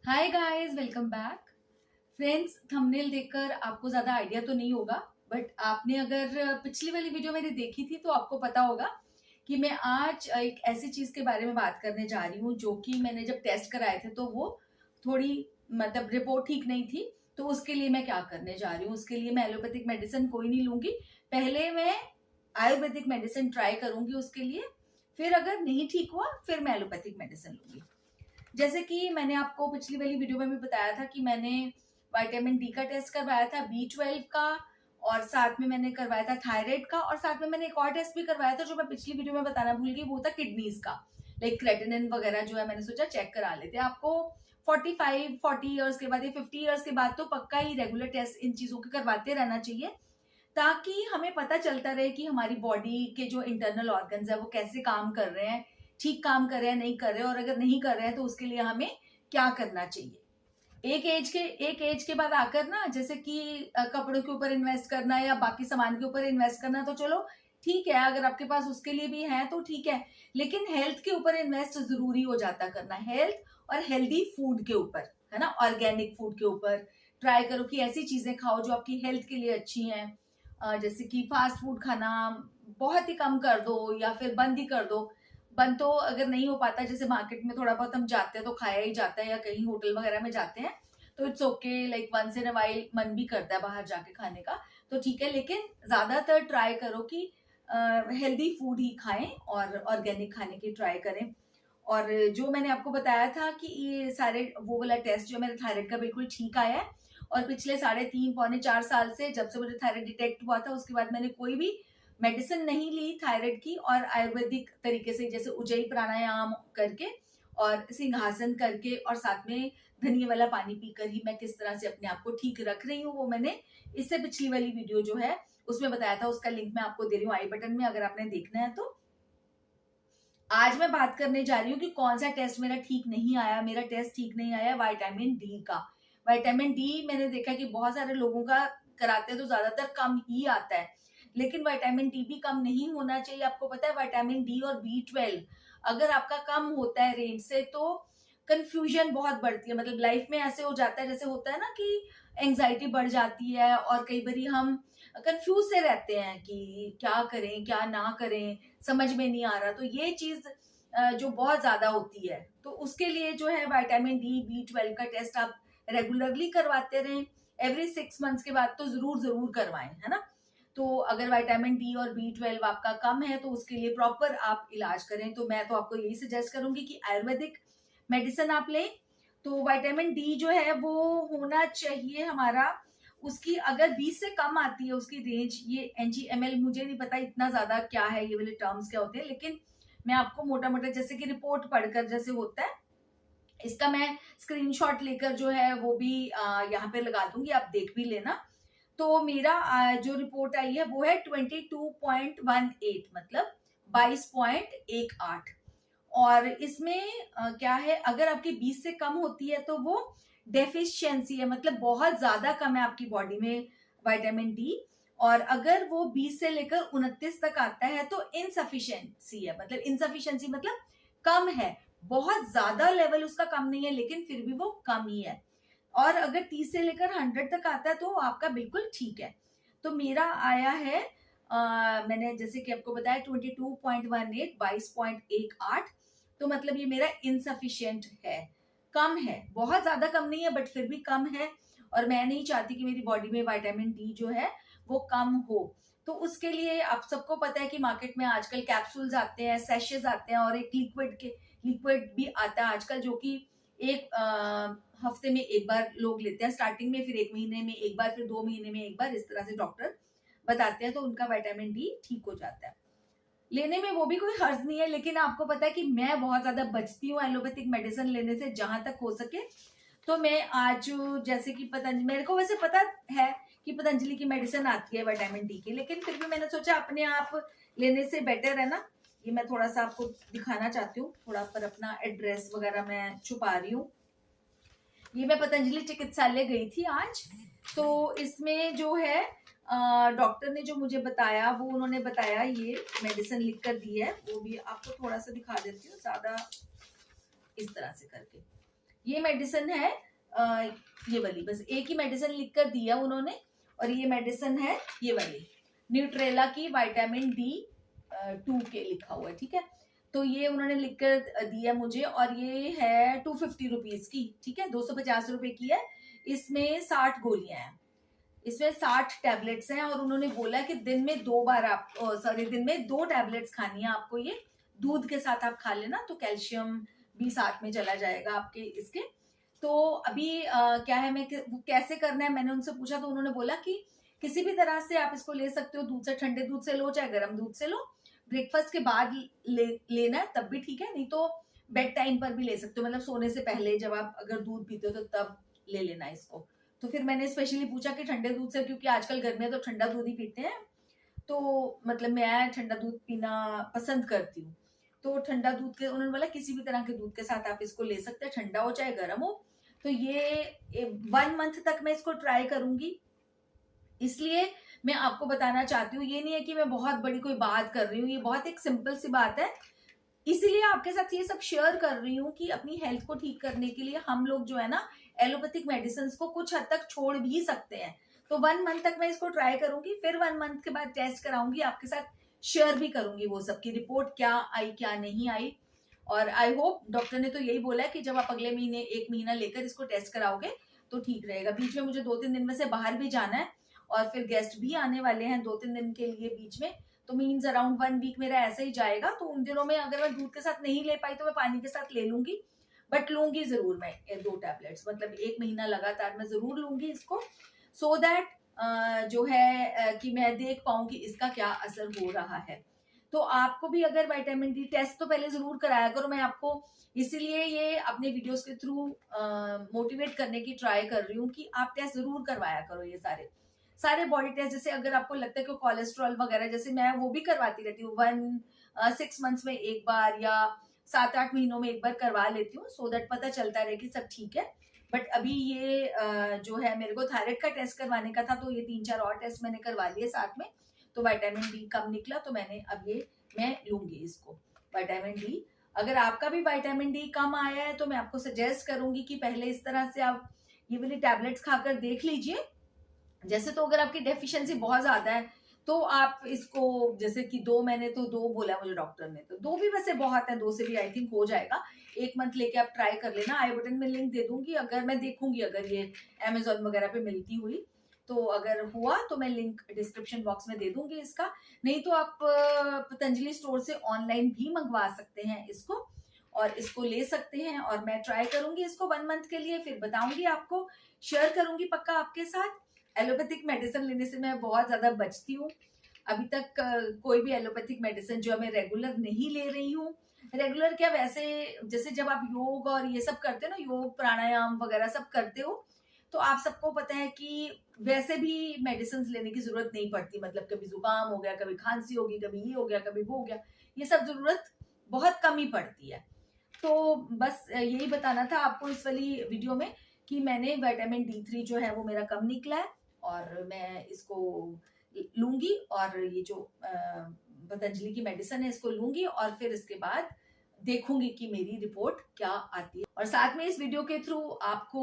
Hi guys, welcome back. Friends, thumbnail देखकर आपको ज्यादा आइडिया तो नहीं होगा, बट आपने अगर पिछली वाली वीडियो मेरी देखी थी तो आपको पता होगा कि मैं आज एक ऐसी चीज के बारे में बात करने जा रही हूँ जो कि मैंने जब टेस्ट कराए थे तो वो थोड़ी मतलब रिपोर्ट ठीक नहीं थी। तो उसके लिए मैं क्या करने जा रही हूँ, उसके लिए मैं एलोपैथिक मेडिसिन कोई नहीं लूंगी। पहले मैं आयुर्वेदिक मेडिसिन ट्राई करूंगी उसके लिए, फिर अगर नहीं ठीक हुआ फिर मैं एलोपैथिक मेडिसिन लूंगी। जैसे कि मैंने आपको पिछली वाली वीडियो में भी बताया था कि मैंने विटामिन डी का टेस्ट करवाया था, B12 का, और साथ में मैंने करवाया था थायराइड का, और साथ में मैंने एक और टेस्ट भी करवाया था जो मैं पिछली वीडियो में बताना भूल गई, वो था किडनीज का। लाइक क्रेटिनिन वगैरह जो है मैंने सोचा चेक करा लेते हैं। आपको 40 ईयर्स के बाद या 50 ईयर्स के बाद तो पक्का ही रेगुलर टेस्ट इन चीजों के करवाते रहना चाहिए, ताकि हमें पता चलता रहे कि हमारी बॉडी के जो इंटरनल ऑर्गन्स है वो कैसे काम कर रहे हैं, ठीक काम कर रहे हैं नहीं कर रहे हैं, और अगर नहीं कर रहे हैं तो उसके लिए हमें क्या करना चाहिए। एक एज के बाद आकर ना, जैसे कि कपड़ों के ऊपर इन्वेस्ट करना या बाकी सामान के ऊपर इन्वेस्ट करना तो चलो ठीक है, अगर आपके पास उसके लिए भी है तो ठीक है, लेकिन हेल्थ के ऊपर इन्वेस्ट जरूरी हो जाता करना। हेल्थ और हेल्दी फूड के ऊपर, है ना, ऑर्गेनिक फूड के ऊपर ट्राई करो कि ऐसी चीजें खाओ जो आपकी हेल्थ के लिए अच्छी हैं। जैसे कि फास्ट फूड खाना बहुत ही कम कर दो या फिर बंद ही कर दो। बंद तो अगर नहीं हो पाता, जैसे मार्केट में थोड़ा बहुत हम जाते हैं तो खाया ही जाता है, या कहीं होटल वगैरह में जाते हैं तो it's okay, like once in a while मन भी करता है बाहर जाके खाने का, तो ठीक है, लेकिन ज्यादातर ट्राई करो कि हेल्दी फूड ही खाएं और ऑर्गेनिक खाने की ट्राई करें। और जो मैंने आपको बताया था कि ये सारे वो वाला टेस्ट जो मेरे थायराइड का बिल्कुल ठीक आया है, और पिछले 3.5 पौने 4 साल से जब से मुझे थायराइड डिटेक्ट हुआ था उसके बाद मैंने कोई भी मेडिसिन नहीं ली थायराइड की, और आयुर्वेदिक तरीके से जैसे उज्जयी प्राणायाम करके और सिंहासन करके और साथ में धनिया वाला पानी पीकर ही मैं किस तरह से अपने आप को ठीक रख रही हूँ, वो मैंने इससे पिछली वाली वीडियो जो है उसमें बताया था। उसका लिंक मैं आपको दे रही हूँ आई बटन में, अगर आपने देखना है तो। आज मैं बात करने जा रही हूँ कि कौन सा टेस्ट मेरा ठीक नहीं आया। मेरा टेस्ट ठीक नहीं आया विटामिन डी का। विटामिन डी मैंने देखा कि बहुत सारे लोगों का कराते हैं तो ज्यादातर कम ही आता है, लेकिन विटामिन डी भी कम नहीं होना चाहिए। आपको पता है विटामिन डी और B12 अगर आपका कम होता है रेंज से तो कंफ्यूजन बहुत बढ़ती है। मतलब लाइफ में ऐसे हो जाता है, जैसे होता है ना कि एंजाइटी बढ़ जाती है और कई बार हम कंफ्यूज से रहते हैं कि क्या करें क्या ना करें, समझ में नहीं आ रहा। तो ये चीज जो बहुत ज्यादा होती है, तो उसके लिए जो है विटामिन डी B12 का टेस्ट आप रेगुलरली करवाते रहें। एवरी 6 मंथ्स के बाद तो जरूर जरूर करवाएं, है ना। तो अगर विटामिन डी और B12 आपका कम है तो उसके लिए प्रॉपर आप इलाज करें। तो मैं तो आपको यही सजेस्ट करूंगी कि आयुर्वेदिक मेडिसिन आप लें। तो विटामिन डी जो है वो होना चाहिए हमारा, उसकी अगर 20 से कम आती है उसकी रेंज, ये NG/ml, मुझे नहीं पता इतना ज्यादा क्या है, ये वाले टर्म्स क्या होते हैं, लेकिन मैं आपको मोटा मोटा जैसे कि रिपोर्ट पढ़कर जैसे होता है, इसका मैं स्क्रीनशॉट लेकर जो है वो भी यहाँ पे लगा दूंगी, आप देख भी लेना। तो मेरा जो रिपोर्ट आई है वो है 22.18, मतलब 22.18। और इसमें क्या है, अगर आपकी 20 से कम होती है तो वो डेफिशिएंसी है, मतलब बहुत ज्यादा कम है आपकी बॉडी में विटामिन डी। और अगर वो 20 से लेकर 29 तक आता है तो इनसफिशियंसी है, मतलब इनसफिशियंसी मतलब कम है, बहुत ज्यादा लेवल उसका कम नहीं है लेकिन फिर भी वो कम ही है। और अगर 30 से लेकर 100 तक आता है तो आपका बिल्कुल ठीक है। तो मेरा आया है मैंने जैसे कि आपको बताया 22.18, 22.18, तो मतलब ये मेरा इनसफिशियंट है, कम है, बहुत ज्यादा कम नहीं है बट फिर भी कम है। और मैं नहीं चाहती कि मेरी बॉडी में विटामिन डी जो है वो कम हो। तो उसके लिए आप सबको पता है कि मार्केट में आजकल कैप्सूल्स आते हैं, सैशेज आते हैं, और एक लिक्विड भी आता है आजकल, जो कि एक हफ्ते में एक बार लोग लेते हैं स्टार्टिंग में, फिर 1 महीने में एक बार, फिर 2 महीने में एक बार, इस तरह से डॉक्टर बताते हैं, तो उनका विटामिन डी ठीक हो जाता है। लेने में वो भी कोई हर्ज नहीं है, लेकिन आपको पता है कि मैं बहुत ज्यादा बचती हूँ एलोपैथिक मेडिसिन लेने से जहां तक हो सके। तो मैं आज जैसे कि पतंजलि, मेरे को वैसे पता है कि पतंजलि की मेडिसिन आती है विटामिन डी की, लेकिन फिर भी मैंने सोचा अपने आप लेने से बेटर है ना। ये मैं थोड़ा सा आपको दिखाना चाहती हूँ, थोड़ा पर अपना एड्रेस वगैरह मैं छुपा रही हूँ। ये मैं पतंजलि चिकित्सालय गई थी आज, तो इसमें जो है डॉक्टर ने जो मुझे बताया, वो उन्होंने बताया, ये मेडिसिन लिख कर दी है, वो भी आपको थोड़ा सा दिखा देती हूँ, ज्यादा इस तरह से करके। ये मेडिसिन है ये वाली, बस एक ही मेडिसिन लिख कर दिया उन्होंने, और ये मेडिसिन है ये वाली न्यूट्रेला की विटामिन D2 के लिखा हुआ है, ठीक है। तो ये उन्होंने लिख कर दिया मुझे, और ये है 250 रुपीज की, ठीक है, 250 रुपए की है। इसमें 60 गोलियां हैं, इसमें 60 टैबलेट्स हैं, और उन्होंने बोला कि दिन में 2 बार आप दिन में 2 टैबलेट्स खानी है आपको, ये दूध के साथ आप खा लेना, तो कैल्शियम भी साथ में चला जाएगा आपके इसके। तो अभी क्या है, मैं वो कैसे करना है मैंने उनसे पूछा, तो उन्होंने बोला कि किसी भी तरह से आप इसको ले सकते हो, दूध से, ठंडे दूध से लो चाहे गर्म दूध से लो, ब्रेकफास्ट के बाद लेना है तब भी ठीक है, नहीं तो बेड टाइम पर भी ले सकते हो, मतलब सोने से पहले जब आप अगर दूध पीते हो तो तब ले लेना इसको। तो फिर मैंने स्पेशली पूछा कि ठंडे दूध से, क्योंकि आजकल गर्मियां तो ठंडा दूध ही पीते हैं, तो मतलब मैं ठंडा दूध पीना पसंद करती हूँ। तो ठंडा दूध के उन्होंने बोला किसी भी तरह के दूध के साथ आप इसको ले सकते हैं, ठंडा हो चाहे गर्म हो। तो ये 1 मंथ तक मैं इसको ट्राई करूंगी, इसलिए मैं आपको बताना चाहती हूँ। ये नहीं है कि मैं बहुत बड़ी कोई बात कर रही हूँ, ये बहुत एक सिंपल सी बात है, इसीलिए आपके साथ ये सब शेयर कर रही हूँ कि अपनी हेल्थ को ठीक करने के लिए हम लोग जो है ना एलोपैथिक मेडिसिन को कुछ हद तक छोड़ भी सकते हैं। तो 1 मंथ तक मैं इसको ट्राई करूंगी, फिर 1 मंथ के बाद टेस्ट कराऊंगी, आपके साथ शेयर भी करूंगी वो सब की रिपोर्ट क्या आई क्या नहीं आई। और आई होप, डॉक्टर ने तो यही बोला है कि जब आप अगले महीने 1 महीना लेकर इसको टेस्ट कराओगे तो ठीक रहेगा। बीच में मुझे 2-3 दिन में से बाहर भी जाना है, और फिर गेस्ट भी आने वाले हैं 2-3 दिन के लिए बीच में, तो मीन्स अराउंड 1 वीक मेरा ऐसे ही जाएगा। तो उन दिनों में अगर मैं दूध के साथ नहीं ले पाई तो मैं पानी के साथ ले लूंगी, बट लूंगी जरूर मैं 2 टैबलेट्स, मतलब 1 महीना लगातार मैं जरूर लूंगी इसको, सो दैट जो है कि मैं देख पाऊं कि इसका क्या असर हो रहा है। तो आपको भी अगर विटामिन D टेस्ट तो पहले जरूर कराया करो, मैं आपको इसीलिए ये अपने वीडियोस के थ्रू मोटिवेट करने की ट्राई कर रही हूँ कि आप टेस्ट जरूर करवाया करो, ये सारे बॉडी टेस्ट। जैसे अगर आपको लगता है कि कोलेस्ट्रॉल वगैरह, जैसे मैं वो भी करवाती रहती हूँ, 6 मंथ्स में एक बार या 7-8 महीनों में एक बार करवा लेती हूँ, सो दैट पता चलता रहे कि सब ठीक है। बट अभी ये जो है मेरे को थायराइड का टेस्ट करवाने का था, तो ये 3-4 और टेस्ट मैंने करवा लिए साथ में, तो विटामिन D कम निकला, तो मैंने अब ये मैं लूंगी इसको विटामिन D। अगर आपका भी विटामिन D कम आया है तो मैं आपको सजेस्ट करूंगी कि पहले इस तरह से आप ये वाली टैबलेट्स खाकर देख लीजिए। जैसे तो अगर आपकी डेफिशिएंसी बहुत ज्यादा है तो आप इसको, जैसे कि 2, मैंने तो 2 बोला मुझे डॉक्टर ने, तो 2 भी वैसे बहुत है, 2 से भी आई थिंक हो जाएगा। 1 मंथ लेके आप ट्राई कर लेना, आई बटन में लिंक दे दूंगी, अगर मैं देखूंगी अगर ये Amazon वगैरह पे मिलती हुई, तो अगर हुआ तो मैं लिंक डिस्क्रिप्शन बॉक्स में दे दूंगी इसका। नहीं तो आप पतंजलि स्टोर से ऑनलाइन भी मंगवा सकते हैं इसको, और इसको ले सकते हैं। और मैं ट्राई करूंगी इसको 1 मंथ के लिए, फिर बताऊंगी आपको, शेयर करूंगी पक्का आपके साथ। एलोपैथिक मेडिसिन लेने से मैं बहुत ज्यादा बचती हूँ, अभी तक कोई भी एलोपैथिक मेडिसिन जो मैं रेगुलर नहीं ले रही हूँ। रेगुलर क्या, वैसे जैसे जब आप योग और ये सब करते हो ना, योग प्राणायाम वगैरह सब करते हो, तो आप सबको पता है कि वैसे भी मेडिसिन लेने की जरूरत नहीं पड़ती, मतलब कभी जुकाम हो गया, कभी खांसी होगी, कभी ये हो गया, कभी वो हो गया, ये सब जरूरत बहुत कम ही पड़ती है। तो बस यही बताना था आपको इस वाली वीडियो में कि मैंने विटामिन D3 जो है वो मेरा कम निकला है, और मैं इसको लूंगी, और ये जो पतंजलि की मेडिसिन है इसको लूंगी, और फिर इसके बाद देखूंगी कि मेरी रिपोर्ट क्या आती है। और साथ में इस वीडियो के थ्रू आपको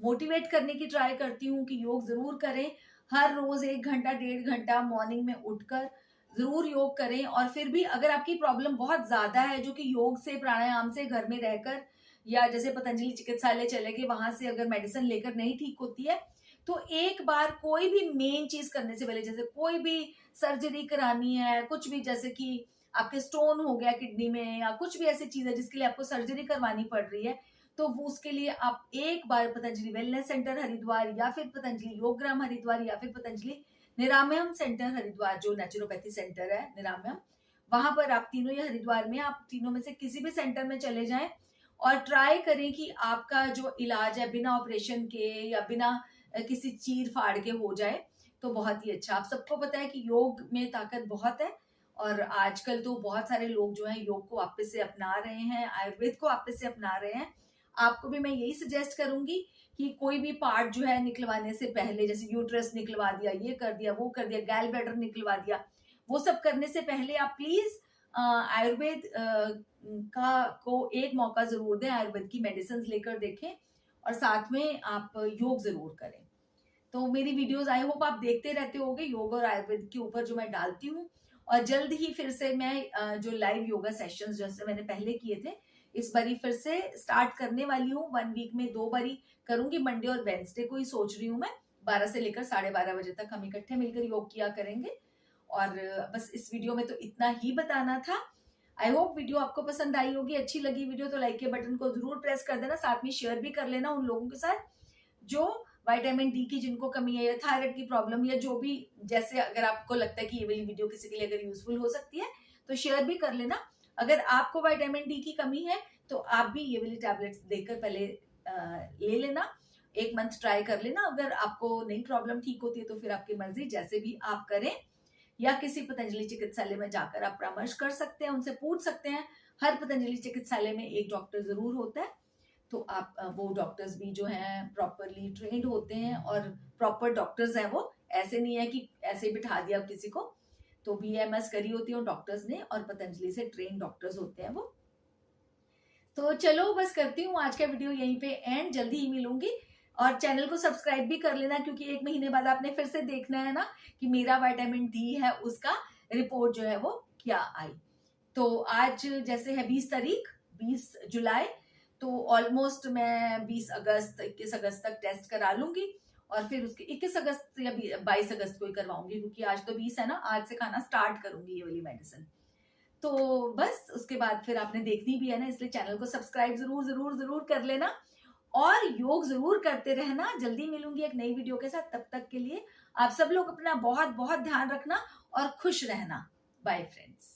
मोटिवेट करने की ट्राई करती हूँ कि योग जरूर करें, हर रोज 1 घंटा 1.5 घंटा मॉर्निंग में उठकर जरूर योग करें। और फिर भी अगर आपकी प्रॉब्लम बहुत ज्यादा है, जो कि योग से, प्राणायाम से, घर में रहकर या जैसे पतंजलि चिकित्सालय चले गए वहां से अगर मेडिसिन लेकर नहीं ठीक होती है, तो एक बार कोई भी मेन चीज करने से पहले, जैसे कोई भी सर्जरी करानी है, कुछ भी, जैसे कि आपके स्टोन हो गया किडनी में, या कुछ भी ऐसी चीज है जिसके लिए आपको सर्जरी करवानी पड़ रही है, तो वो उसके लिए आप एक बार पतंजलि वेलनेस सेंटर हरिद्वार, या फिर पतंजलि योगग्राम हरिद्वार, या फिर पतंजलि निरामयम सेंटर हरिद्वार जो नेचुरोपैथी सेंटर है निरामयम, वहां पर आप तीनों, या हरिद्वार में, आप तीनों में से किसी भी सेंटर में चले जाएं और ट्राई करें कि आपका जो इलाज है बिना ऑपरेशन के या बिना किसी चीर फाड़ के हो जाए, तो बहुत ही अच्छा। आप सबको पता है कि योग में ताकत बहुत है, और आजकल तो बहुत सारे लोग जो हैं योग को वापस से अपना रहे हैं, आयुर्वेद को वापस से अपना रहे हैं। आपको भी मैं यही सजेस्ट करूंगी कि कोई भी पार्ट जो है निकलवाने से पहले, जैसे यूट्रस निकलवा दिया, ये कर दिया, वो कर दिया, गैल ब्लैडर निकलवा दिया, वो सब करने से पहले आप प्लीज आयुर्वेद का को एक मौका जरूर दें, आयुर्वेद की मेडिसिन लेकर देखें और साथ में आप योग जरूर करें। तो मेरी वीडियोस आई होप आप देखते रहते होगे योग और आयुर्वेद के ऊपर जो मैं डालती हूँ। और जल्द ही फिर से मैं जो लाइव योगा सेशंस जैसे मैंने पहले किए थे, इस बारी फिर से स्टार्ट करने वाली हूँ। 1 वीक में 2 बारी करूंगी, मंडे और वेडनेसडे को ही सोच रही हूँ मैं। 12 से लेकर 12:30 बजे तक हम इकट्ठे मिलकर योग किया करेंगे। और बस इस वीडियो में तो इतना ही बताना था। आई होप वीडियो आपको पसंद आई होगी। अच्छी लगी वीडियो तो लाइक के बटन को जरूर प्रेस कर देना, साथ में शेयर भी कर लेना उन लोगों के साथ जो विटामिन डी की जिनको कमी है या थायराइड की प्रॉब्लम या जो भी, जैसे अगर आपको लगता है कि ये वाली वीडियो किसी के लिए अगर यूजफुल हो सकती है तो शेयर भी कर लेना। अगर आपको विटामिन डी की कमी है तो आप भी ये वाली टैबलेट्स देकर पहले ले लेना, 1 मंथ ट्राई कर लेना। अगर आपको नहीं प्रॉब्लम ठीक होती है तो फिर आपकी मर्जी, जैसे भी आप करें, या किसी पतंजलि चिकित्सालय में जाकर आप परामर्श कर सकते हैं, उनसे पूछ सकते हैं। हर पतंजलि चिकित्सालय में एक डॉक्टर जरूर होता है, तो आप वो डॉक्टर्स भी जो हैं प्रॉपरली ट्रेंड होते हैं और प्रॉपर डॉक्टर्स हैं। वो ऐसे नहीं है कि ऐसे बिठा दिया किसी को, तो BAMS करी होती है डॉक्टर्स ने और पतंजलि से ट्रेन डॉक्टर्स होते हैं वो। तो चलो बस करती हूँ आज का वीडियो यहीं पे एंड, जल्दी ही मिलूंगी। और चैनल को सब्सक्राइब भी कर लेना, क्योंकि 1 महीने बाद आपने फिर से देखना है ना कि मेरा विटामिन डी है उसका रिपोर्ट जो है वो क्या आई। तो आज जैसे है 20 तारीख, 20 जुलाई, तो ऑलमोस्ट मैं 20 अगस्त 21 अगस्त तक टेस्ट करा लूंगी और फिर उसके 21 अगस्त या 22 अगस्त को ही करवाऊंगी, क्योंकि आज तो 20 है ना, आज से खाना स्टार्ट करूंगी ये वाली मेडिसिन। तो बस उसके बाद फिर आपने देखनी भी है ना, इसलिए चैनल को सब्सक्राइब जरूर जरूर जरूर कर लेना और योग जरूर करते रहना। जल्दी मिलूंगी एक नई वीडियो के साथ, तब तक के लिए आप सब लोग अपना बहुत बहुत ध्यान रखना और खुश रहना। Bye friends.